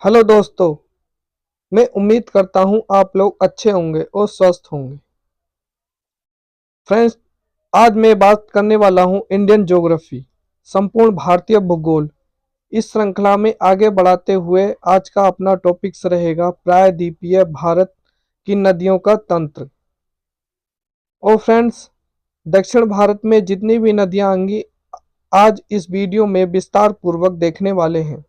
Hello दोस्तों। मैं उम्मीद करता हूँ आप लोग अच्छे होंगे और स्वस्थ होंगे। फ्रेंड्स, आज मैं बात करने वाला हूँ इंडियन ज्योग्राफी, संपूर्ण भारतीय भूगोल। इस श्रृंखला में आगे बढ़ाते हुए आज का अपना टॉपिक्स रहेगा प्रायद्वीपीय भारत की नदियों का तंत्र। और फ्रेंड्स, दक्षिण भारत में जितनी भी नदियां आएंगी आज इस वीडियो में विस्तार पूर्वक देखने वाले हैं।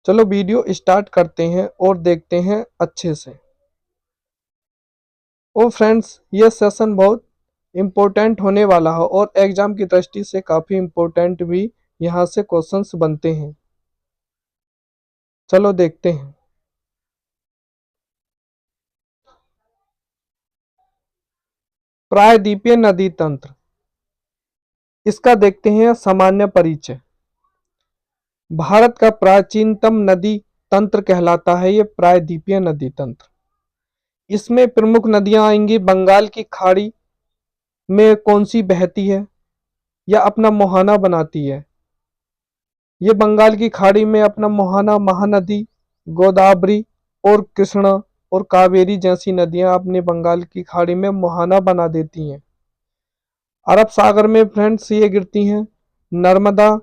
चलो वीडियो स्टार्ट करते हैं और देखते हैं अच्छे से। ओ फ्रेंड्स, ये सेशन बहुत इम्पोर्टेंट होने वाला है और एग्जाम की दृष्टि से काफ़ी इम्पोर्टेंट भी यहाँ से क्वेश्चंस बनते हैं। चलो देखते हैं। प्रायद्वीपीय नदी तंत्र, इसका देखते हैं सामान्य परिचय। भारत का प्राचीनतम नदी तंत्र कहलाता है ये प्रायद्वीपीय नदी तंत्र। इसमें प्रमुख नदियां आएंगी बंगाल की खाड़ी में कौन सी बहती है या अपना मुहाना बनाती है। ये बंगाल की खाड़ी में अपना मुहाना महानदी, गोदावरी और कृष्णा और कावेरी जैसी नदियां अपने बंगाल की खाड़ी में मुहाना बना देती हैं। अरब सागर में फ्रेंड्स ये गिरती हैं। नर्मदा,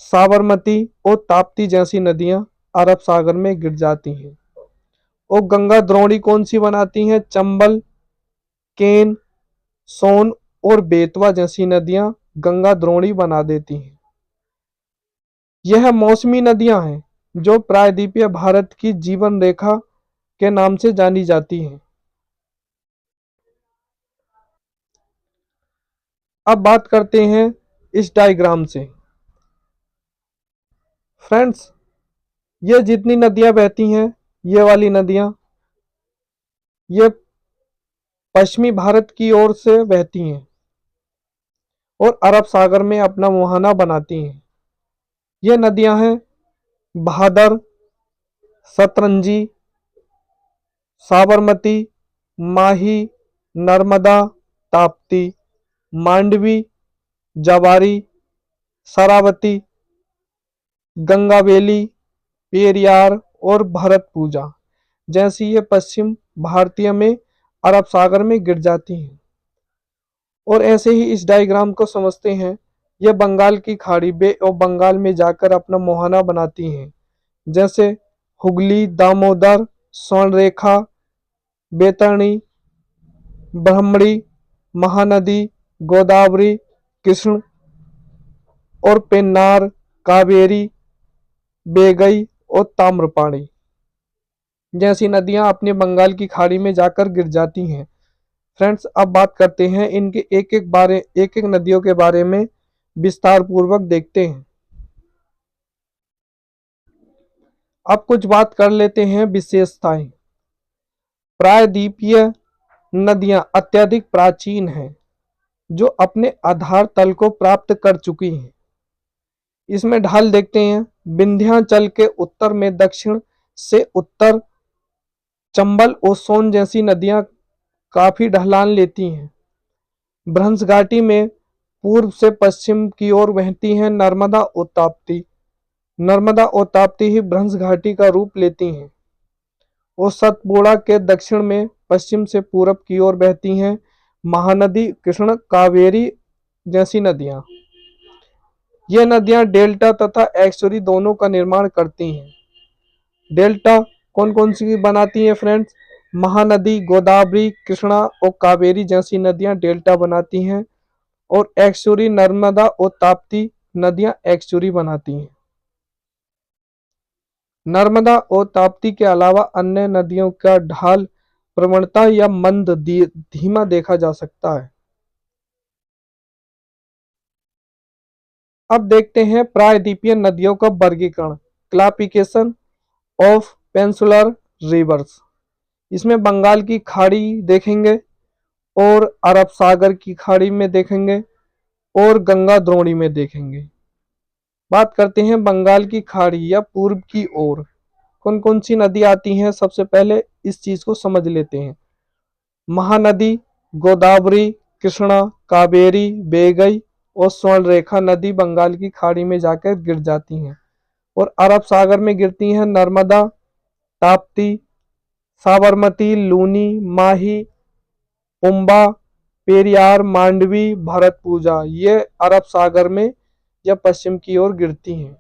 साबरमती और ताप्ती जैसी नदियां अरब सागर में गिर जाती हैं। और गंगा द्रोणी कौन सी बनाती हैं? चंबल, केन, सोन और बेतवा जैसी नदियां गंगा द्रोणी बना देती हैं। यह मौसमी नदियां हैं जो प्रायद्वीपीय भारत की जीवन रेखा के नाम से जानी जाती हैं। अब बात करते हैं इस डायग्राम से। फ्रेंड्स, ये जितनी नदियां बहती हैं, ये वाली नदियां, ये पश्चिमी भारत की ओर से बहती हैं और अरब सागर में अपना मुहाना बनाती हैं। ये नदियां हैं भादर, सतरंजी, साबरमती, माही, नर्मदा, ताप्ती, मांडवी, जवारी, शरावती, गंगावेली, पेरियार और भरतपूजा जैसी ये पश्चिम भारतीय में अरब सागर में गिर जाती हैं। और ऐसे ही इस डायग्राम को समझते हैं। यह बंगाल की खाड़ी बे और बंगाल में जाकर अपना मुहाना बनाती हैं, जैसे हुगली, दामोदर, स्वर्णरेखा, बैतरणी, ब्रह्मणी, महानदी, गोदावरी, कृष्ण और पेन्नार, कावेरी, बेगई और ताम्रपाणी जैसी नदियां अपने बंगाल की खाड़ी में जाकर गिर जाती हैं। फ्रेंड्स, अब बात करते हैं इनके एक एक नदियों के बारे में विस्तार पूर्वक देखते हैं। अब कुछ बात कर लेते हैं विशेषताएं। प्रायद्वीपीय नदियां अत्यधिक प्राचीन हैं जो अपने आधार तल को प्राप्त कर चुकी हैं। इसमें ढाल देखते हैं। विंध्याचल के उत्तर में दक्षिण से उत्तर चंबल और सोन जैसी नदियां काफी ढलान लेती हैं। भ्रंश घाटी में पूर्व से पश्चिम की ओर बहती हैं नर्मदा और ताप्ती। नर्मदा और ताप्ती ही भ्रंश घाटी का रूप लेती हैं। और सतपुड़ा के दक्षिण में पश्चिम से पूरब की ओर बहती हैं महानदी, कृष्ण, कावेरी जैसी नदियां। ये नदियां डेल्टा तथा एक्सुरी दोनों का निर्माण करती हैं। डेल्टा कौन कौन सी बनाती हैं फ्रेंड्स? महानदी, गोदावरी, कृष्णा और कावेरी जैसी नदियां डेल्टा बनाती हैं और एक्सुरी, नर्मदा और ताप्ती नदियां एक्सुरी बनाती हैं। नर्मदा और ताप्ती के अलावा अन्य नदियों का ढाल प्रवणता या मंद धीमा देखा जा सकता है। अब देखते हैं प्रायद्वीपीय नदियों का वर्गीकरण, क्लासिफिकेशन ऑफ पेनिनसुलर रिवर्स। इसमें बंगाल की खाड़ी देखेंगे और अरब सागर की खाड़ी में देखेंगे और गंगा द्रोणी में देखेंगे। बात करते हैं बंगाल की खाड़ी या पूर्व की ओर कौन कौन सी नदी आती हैं। सबसे पहले इस चीज को समझ लेते हैं। महानदी, गोदावरी, कृष्णा, कावेरी, बेगई और स्वर्णरेखा नदी बंगाल की खाड़ी में जाकर गिर जाती हैं और अरब सागर में गिरती हैं नर्मदा, ताप्ती, साबरमती, लूनी, माही, पुम्बा, पेरियार, मांडवी, भरतपुजा, ये अरब सागर में या पश्चिम की ओर गिरती हैं।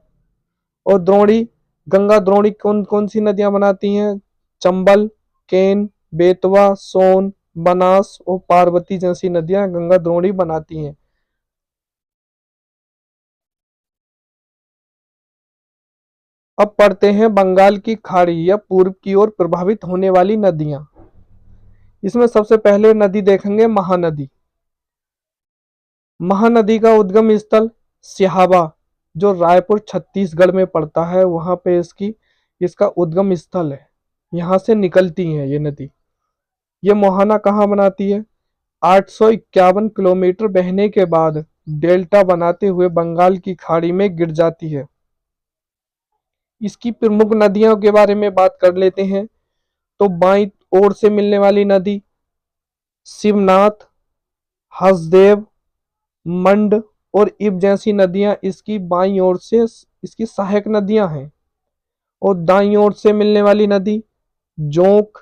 और द्रोणी, गंगा द्रोणी कौन कौन सी नदियां बनाती हैं? चंबल, केन, बेतवा, सोन, बनास और पार्वती जैसी नदियां गंगा द्रोणी बनाती हैं। अब पढ़ते हैं बंगाल की खाड़ी या पूर्व की ओर प्रभावित होने वाली नदियां। इसमें सबसे पहले नदी देखेंगे महानदी। महानदी का उद्गम स्थल सिहावा, जो रायपुर छत्तीसगढ़ में पड़ता है, वहां पे इसका उद्गम स्थल है। यहां से निकलती है ये नदी। ये मोहाना कहाँ बनाती है? 851 किलोमीटर बहने के बाद डेल्टा बनाते हुए बंगाल की खाड़ी में गिर जाती है। इसकी प्रमुख नदियों के बारे में बात कर लेते हैं। तो बाईं ओर से मिलने वाली नदी शिवनाथ, हसदेव, मंड और इब जैसी नदियां इसकी बाईं ओर से इसकी सहायक नदियां हैं। और दाईं ओर से मिलने वाली नदी जोंक,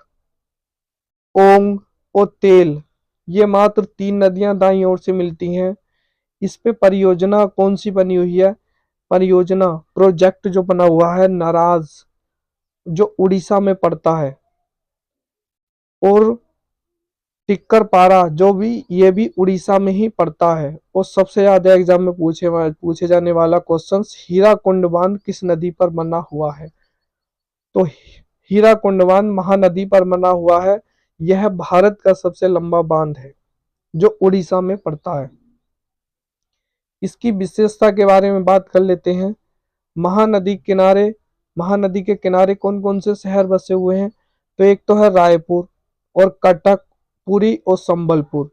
ओंग और तेल, ये मात्र 3 नदियां दाईं ओर से मिलती हैं। इस पे परियोजना कौन सी बनी हुई है? परियोजना प्रोजेक्ट जो बना हुआ है नाराज, जो उड़ीसा में पड़ता है। और टिक्कर पारा, जो भी ये भी उड़ीसा में ही पड़ता है। और सबसे ज्यादा एग्जाम में पूछे जाने वाला क्वेश्चन, हीराकुंड बांध किस नदी पर बना हुआ है? तो हीराकुंड बांध महानदी पर बना हुआ है। यह भारत का सबसे लंबा बांध है जो उड़ीसा में पड़ता है। इसकी विशेषता के बारे में बात कर लेते हैं। महानदी के किनारे कौन कौन से शहर बसे हुए हैं? तो एक तो है रायपुर और कटक, पुरी और संबलपुर।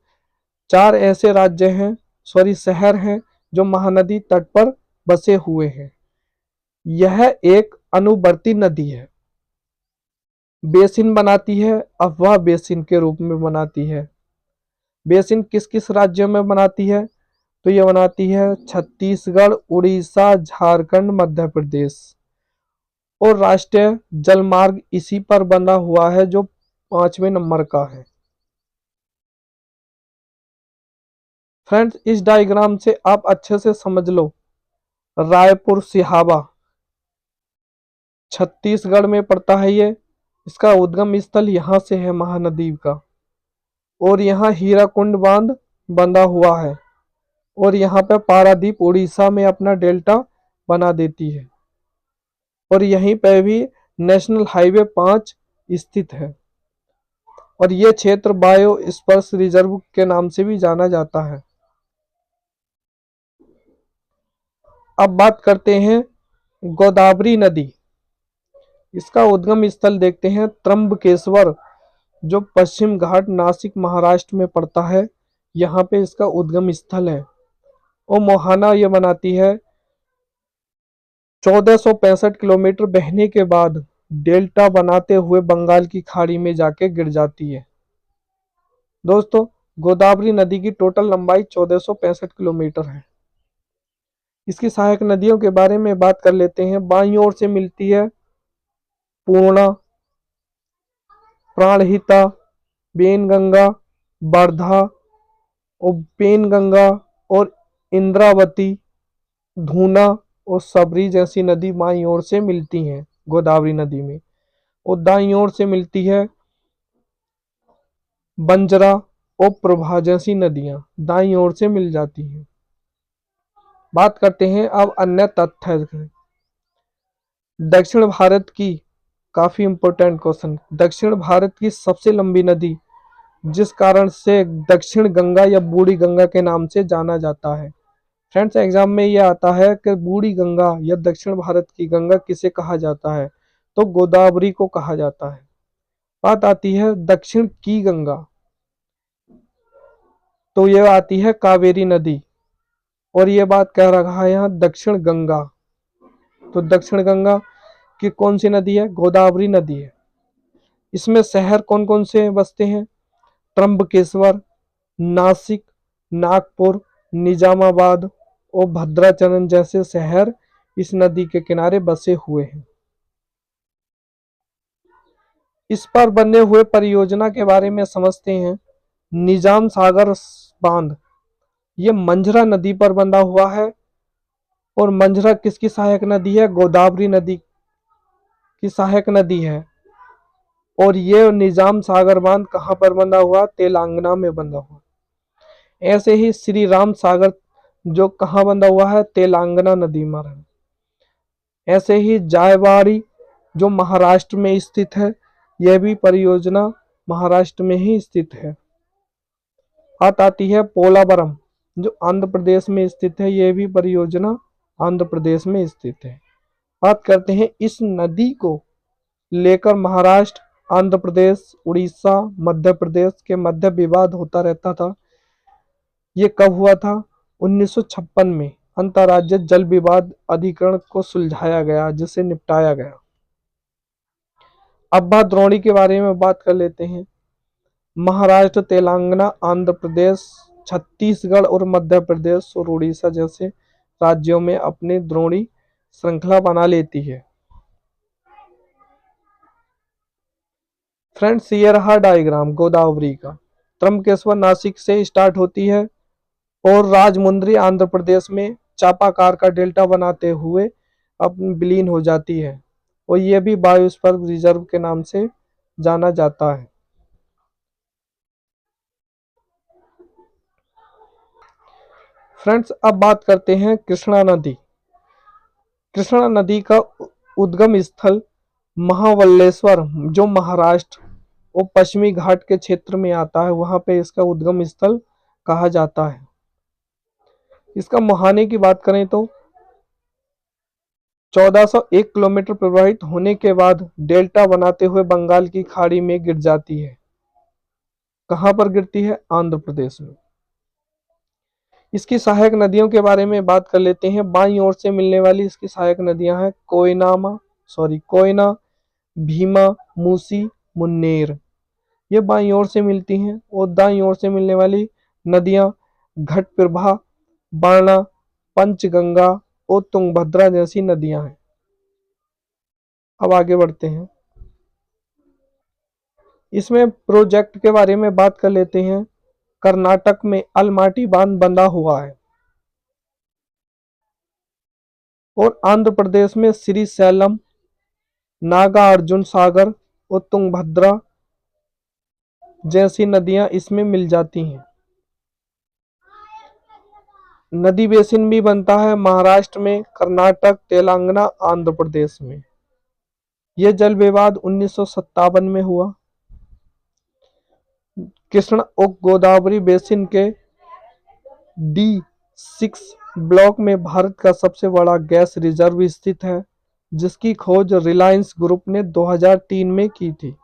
4 ऐसे राज्य हैं, शहर हैं जो महानदी तट पर बसे हुए हैं। यह एक अनुवर्ती नदी है। बेसिन बनाती है, अफवाह बेसिन के रूप में बनाती है। बेसिन किस किस राज्यों में बनाती है? तो ये बनाती है छत्तीसगढ़, उड़ीसा, झारखंड, मध्य प्रदेश। और राष्ट्रीय जलमार्ग इसी पर बना हुआ है जो 5वें नंबर का है। फ्रेंड्स, इस डायग्राम से आप अच्छे से समझ लो, रायपुर सिहावा छत्तीसगढ़ में पड़ता है ये। इसका उद्गम स्थल यहाँ से है महानदी का। और यहाँ हीराकुंड बांध बंधा हुआ है। और यहाँ पे पारादीप उड़ीसा में अपना डेल्टा बना देती है। और यहीं पे भी नेशनल हाईवे 5 स्थित है। और ये क्षेत्र बायोस्फीयर रिजर्व के नाम से भी जाना जाता है। अब बात करते हैं गोदावरी नदी। इसका उद्गम स्थल देखते हैं त्र्यंबकेश्वर, जो पश्चिम घाट नासिक महाराष्ट्र में पड़ता है। यहाँ पे इसका उद्गम स्थल है। और मोहाना ये बनाती है 1465 किलोमीटर बहने के बाद डेल्टा बनाते हुए बंगाल की खाड़ी में जाके गिर जाती है। दोस्तों, गोदावरी नदी की टोटल लंबाई 1465 किलोमीटर है। इसकी सहायक नदियों के बारे में बात कर लेते हैं। बाईं ओर से मिलती है पूर्णा, प्राणहिता, बेनगंगा, वर्धा और पेनगंगा और इंद्रावती, धूना और सबरी जैसी नदी बाईं ओर से मिलती हैं गोदावरी नदी में। और दाईं ओर से मिलती है बंजरा और प्रभा जैसी नदियां दाईं ओर से मिल जाती हैं। बात करते हैं अब अन्य तथ्य। दक्षिण भारत की, काफी इंपॉर्टेंट क्वेश्चन, दक्षिण भारत की सबसे लंबी नदी जिस कारण से दक्षिण गंगा या बूढ़ी गंगा के नाम से जाना जाता है। फ्रेंड्स, एग्जाम में ये आता है कि बूढ़ी गंगा या दक्षिण भारत की गंगा किसे कहा जाता है? तो गोदावरी को कहा जाता है। बात आती है दक्षिण की गंगा, तो ये आती है कावेरी नदी। और ये बात कह रहा है यहाँ दक्षिण गंगा, तो दक्षिण गंगा की कौन सी नदी है? गोदावरी नदी है। इसमें शहर कौन कौन से बसते हैं? त्र्यंबकेश्वर, नासिक, नागपुर, निजामाबाद और भद्राचलन जैसे शहर इस नदी के किनारे बसे हुए हैं। इस पर बने हुए परियोजना के बारे में समझते हैं। निजाम सागर बांध, ये मंझरा नदी पर बंधा हुआ है। और मंझरा किसकी सहायक नदी है? गोदावरी नदी की सहायक नदी है। और ये निजाम सागर बांध कहाँ पर बंधा हुआ? तेलंगाना में बंधा हुआ। ऐसे ही श्री राम सागर जो कहाँ बंधा हुआ है? तेलंगाना नदी में है। ऐसे ही जायवाड़ी जो महाराष्ट्र में स्थित है, यह भी परियोजना महाराष्ट्र में ही स्थित है। बात आती है पोलावरम जो आंध्र प्रदेश में स्थित है, यह भी परियोजना आंध्र प्रदेश में स्थित है। बात करते हैं इस नदी को लेकर महाराष्ट्र, आंध्र प्रदेश, उड़ीसा, मध्य प्रदेश के मध्य विवाद होता रहता था। ये कब हुआ था? 1956 में अंतर्राज्यीय जल विवाद अधिकरण को सुलझाया गया, जिसे निपटाया गया। अब बात द्रोणी के बारे में बात कर लेते हैं। महाराष्ट्र, तेलंगाना, आंध्र प्रदेश, छत्तीसगढ़ और मध्य प्रदेश और उड़ीसा जैसे राज्यों में अपनी द्रोणी श्रृंखला बना लेती है। फ्रेंड्स, ये रहा डायग्राम गोदावरी का। त्रंबकेश्वर नासिक से स्टार्ट होती है और राजमुंद्री आंध्र प्रदेश में चापाकार का डेल्टा बनाते हुए अपनी विलीन हो जाती है। और यह भी बायोस्फीयर रिजर्व के नाम से जाना जाता है। फ्रेंड्स, अब बात करते हैं कृष्णा नदी। कृष्णा नदी का उद्गम स्थल महाबलेश्वर जो महाराष्ट्र और पश्चिमी घाट के क्षेत्र में आता है, वहां पे इसका उद्गम स्थल कहा जाता है। इसका मुहाने की बात करें तो 1401 किलोमीटर प्रवाहित होने के बाद डेल्टा बनाते हुए बंगाल की खाड़ी में गिर जाती है। कहां पर गिरती है? आंध्र प्रदेश में। इसकी सहायक नदियों के बारे में बात कर लेते हैं। बाईं ओर से मिलने वाली इसकी सहायक नदियां हैं कोयना, भीमा, मूसी, मुन्नेर। ये बाईं ओर से मिलती हैं। और दाईं ओर से मिलने वाली नदियां घटप्रभा, बाणा, पंचगंगा और तुंगभद्रा जैसी नदियां हैं। अब आगे बढ़ते हैं। इसमें प्रोजेक्ट के बारे में बात कर लेते हैं। कर्नाटक में अलमाटी बांध बंधा हुआ है। और आंध्र प्रदेश में श्रीशैलम, नागार्जुन सागर और तुंगभद्रा जैसी नदियां इसमें मिल जाती हैं। नदी बेसिन भी बनता है महाराष्ट्र में, कर्नाटक, तेलंगाना, आंध्र प्रदेश में। यह जल विवाद 1957 में हुआ। कृष्ण और गोदावरी बेसिन के D6 ब्लॉक में भारत का सबसे बड़ा गैस रिजर्व स्थित है, जिसकी खोज रिलायंस ग्रुप ने 2003 में की थी।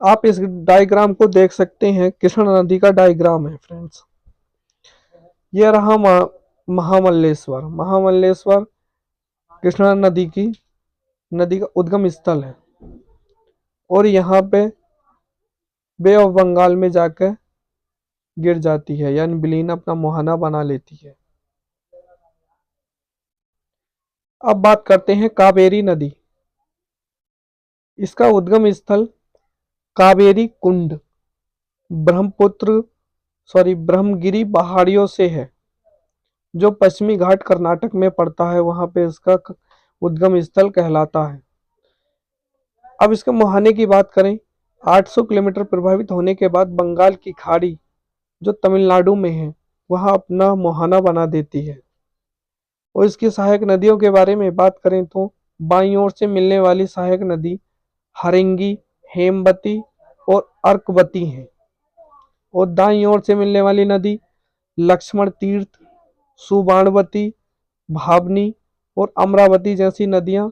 आप इस डायग्राम को देख सकते हैं, कृष्णा नदी का डायग्राम है फ्रेंड्स। यह रहा महामल्लेश्वर कृष्णा नदी का उद्गम स्थल है। और यहाँ पे बे ऑफ बंगाल में जाकर गिर जाती है, यानी विलीन अपना मुहाना बना लेती है। अब बात करते हैं कावेरी नदी। इसका उद्गम स्थल कावेरी कुंड ब्रह्मगिरी पहाड़ियों से है, जो पश्चिमी घाट कर्नाटक में पड़ता है। वहां पे इसका उद्गम स्थल कहलाता है। अब इसके मुहाने की बात करें, 800 किलोमीटर प्रभावित होने के बाद बंगाल की खाड़ी जो तमिलनाडु में है, वहां अपना मुहाना बना देती है। और इसकी सहायक नदियों के बारे में बात करें तो बाईं ओर से मिलने वाली सहायक नदी हरिंगी, हेमवती और अर्कवती हैं। और दाईं ओर से मिलने वाली नदी लक्ष्मण तीर्थ, सुबाणवती, भावनी और अमरावती जैसी नदियां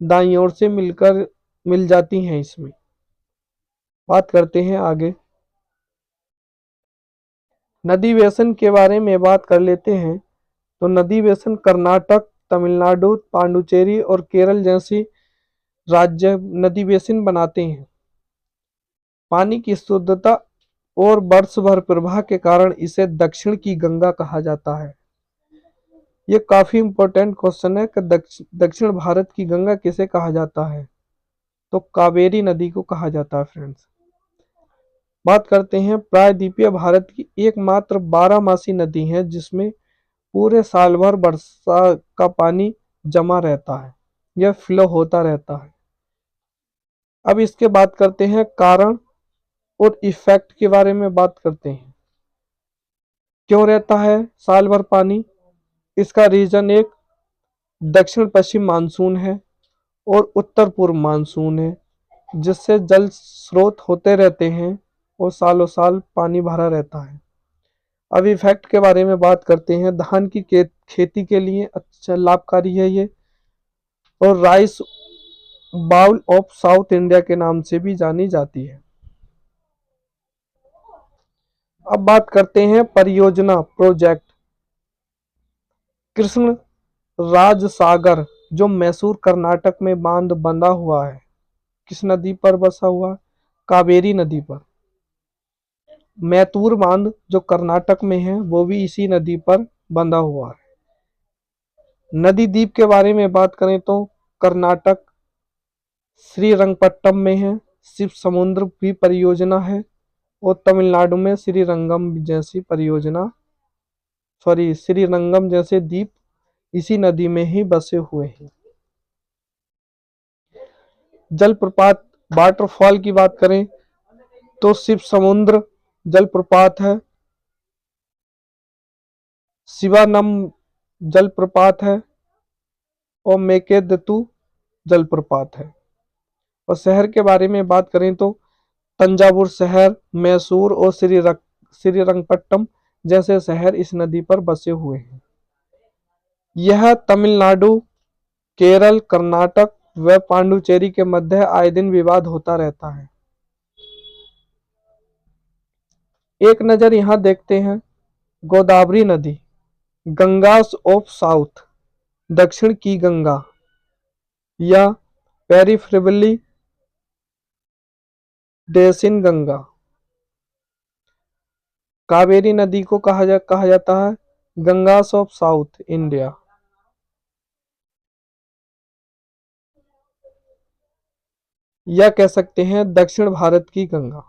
दाईं ओर से मिल जाती हैं। इसमें बात करते हैं आगे। नदी बेसिन के बारे में बात कर लेते हैं। तो नदी बेसिन कर्नाटक, तमिलनाडु, पांडुचेरी और केरल जैसी राज्य नदी बेसिन बनाते हैं। पानी की शुद्धता और वर्ष भर प्रवाह के कारण इसे दक्षिण की गंगा कहा जाता है। ये काफी इंपॉर्टेंट क्वेश्चन है कि दक्षिण भारत की गंगा किसे कहा जाता है, तो कावेरी नदी को कहा जाता है फ्रेंड्स। बात करते हैं प्रायद्वीपीय भारत की एकमात्र 12मासी नदी है जिसमें पूरे साल भर वर्षा का पानी जमा रहता है, यह फ्लो होता रहता है। अब इसके बात करते हैं कारण और इफेक्ट के बारे में बात करते हैं। क्यों रहता है साल भर पानी? इसका रीजन एक दक्षिण पश्चिम मानसून है और उत्तर पूर्व मानसून है, जिससे जल स्रोत होते रहते हैं और सालों साल पानी भरा रहता है। अब इफेक्ट के बारे में बात करते हैं। धान की खेती के लिए अच्छा लाभकारी है ये, और rice bowl of South India के नाम से भी जानी जाती है। अब बात करते हैं परियोजना प्रोजेक्ट। कृष्ण राज सागर जो मैसूर कर्नाटक में बांध बंधा हुआ है, किस नदी पर बसा हुआ है? कावेरी नदी पर। मैतूर बांध जो कर्नाटक में है वो भी इसी नदी पर बंधा हुआ है। नदी द्वीप के बारे में बात करें तो कर्नाटक श्रीरंगपट्टम में है, शिव समुद्र भी परियोजना है, और तमिलनाडु में श्रीरंगम जैसी श्रीरंगम जैसे द्वीप इसी नदी में ही बसे हुए हैं। जलप्रपात वाटरफॉल की बात करें तो शिव समुद्र जलप्रपात है, शिवानम जलप्रपात है, और मेकेदातु जलप्रपात है। और शहर के बारे में बात करें तो तंजावुर शहर, मैसूर और श्रीरंगपट्टम जैसे शहर इस नदी पर बसे हुए हैं। यह तमिलनाडु, केरल, कर्नाटक व पांडुचेरी के मध्य आए दिन विवाद होता रहता है। एक नजर यहाँ देखते हैं। गोदावरी नदी, गंगास ऑफ साउथ, दक्षिण की गंगा, या पेरिफेरली बेसिन गंगा। कावेरी नदी को कहा जाता है गंगास ऑफ साउथ इंडिया। या कह सकते हैं दक्षिण भारत की गंगा।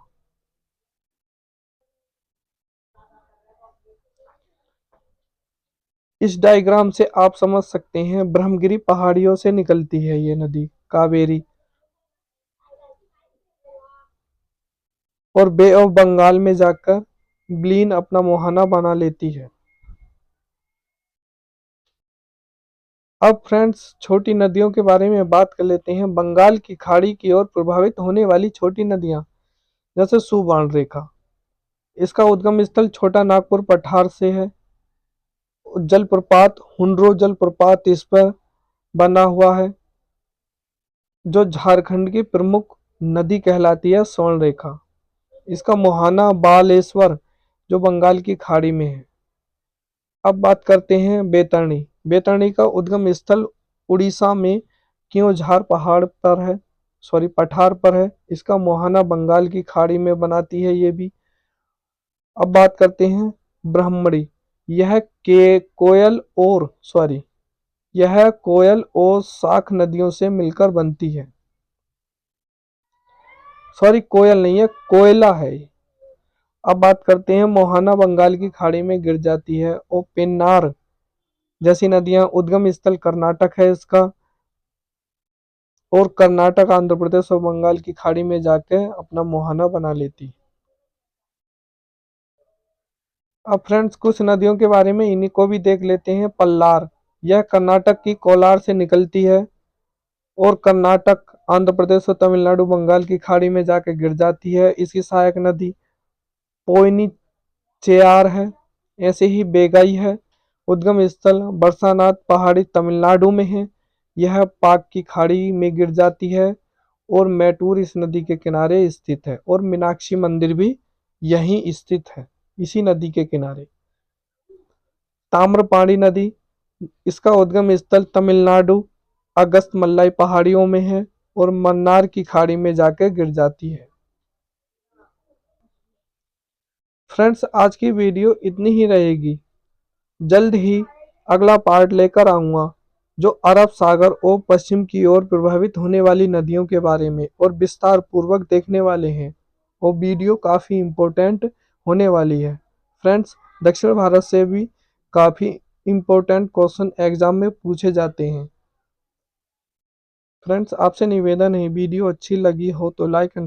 इस डायग्राम से आप समझ सकते हैं ब्रह्मगिरी पहाड़ियों से निकलती है ये नदी कावेरी, और बे ऑफ बंगाल में जाकर विलीन अपना मुहाना बना लेती है। अब फ्रेंड्स छोटी नदियों के बारे में बात कर लेते हैं। बंगाल की खाड़ी की ओर प्रभावित होने वाली छोटी नदियां जैसे सुबाण रेखा, इसका उद्गम स्थल छोटा नागपुर पठार से है। जलप्रपात हुंड्रो जलप्रपात इस पर बना हुआ है, जो झारखंड की प्रमुख नदी कहलाती है स्वर्ण रेखा। इसका मुहाना बालेश्वर जो बंगाल की खाड़ी में है। अब बात करते हैं बैतरणी। बैतरणी का उद्गम स्थल उड़ीसा में क्योंझार पठार पर है। इसका मुहाना बंगाल की खाड़ी में बनाती है ये भी। अब बात करते हैं ब्राह्मणी। यह कोयल और शाख नदियों से मिलकर बनती है। कोयल नहीं है, कोयला है। अब बात करते हैं मोहाना बंगाल की खाड़ी में गिर जाती है, और पेन्नार जैसी नदियां उद्गम स्थल कर्नाटक है इसका, और कर्नाटक आंध्र प्रदेश और बंगाल की खाड़ी में जाके अपना मुहाना बना लेती। अब फ्रेंड्स कुछ नदियों के बारे में इन्हीं को भी देख लेते हैं। पल्लार, यह कर्नाटक की कोलार से निकलती है और कर्नाटक, आंध्र प्रदेश और तमिलनाडु बंगाल की खाड़ी में जाकर गिर जाती है। इसकी सहायक नदी पोयनी चेयार है। ऐसे ही बेगाई है, उद्गम स्थल बरसानाथ पहाड़ी तमिलनाडु में है। यह पाक की खाड़ी में गिर जाती है, और मैटूर इस नदी के किनारे स्थित है, और मीनाक्षी मंदिर भी यहीं स्थित है इसी नदी के किनारे। ताम्रपाणी नदी, इसका उद्गम स्थल तमिलनाडु अगस्त मल्लाई पहाड़ियों में है, और मन्नार की खाड़ी में जाकर गिर जाती है। फ्रेंड्स, आज की वीडियो इतनी ही रहेगी। जल्द ही अगला पार्ट लेकर आऊँगा जो अरब सागर और पश्चिम की ओर प्रभावित होने वाली नदियों के बारे में और विस्तार पूर्वक देखने वाले हैं। वो वीडियो काफ़ी इम्पोर्टेंट होने वाली है। फ्रेंड्स, दक्षिण भारत से भी काफ़ी इम्पोर्टेंट क्वेश्चन एग्जाम में पूछे जाते हैं। फ्रेंड्स, आपसे निवेदन है, वीडियो अच्छी लगी हो तो लाइक एंड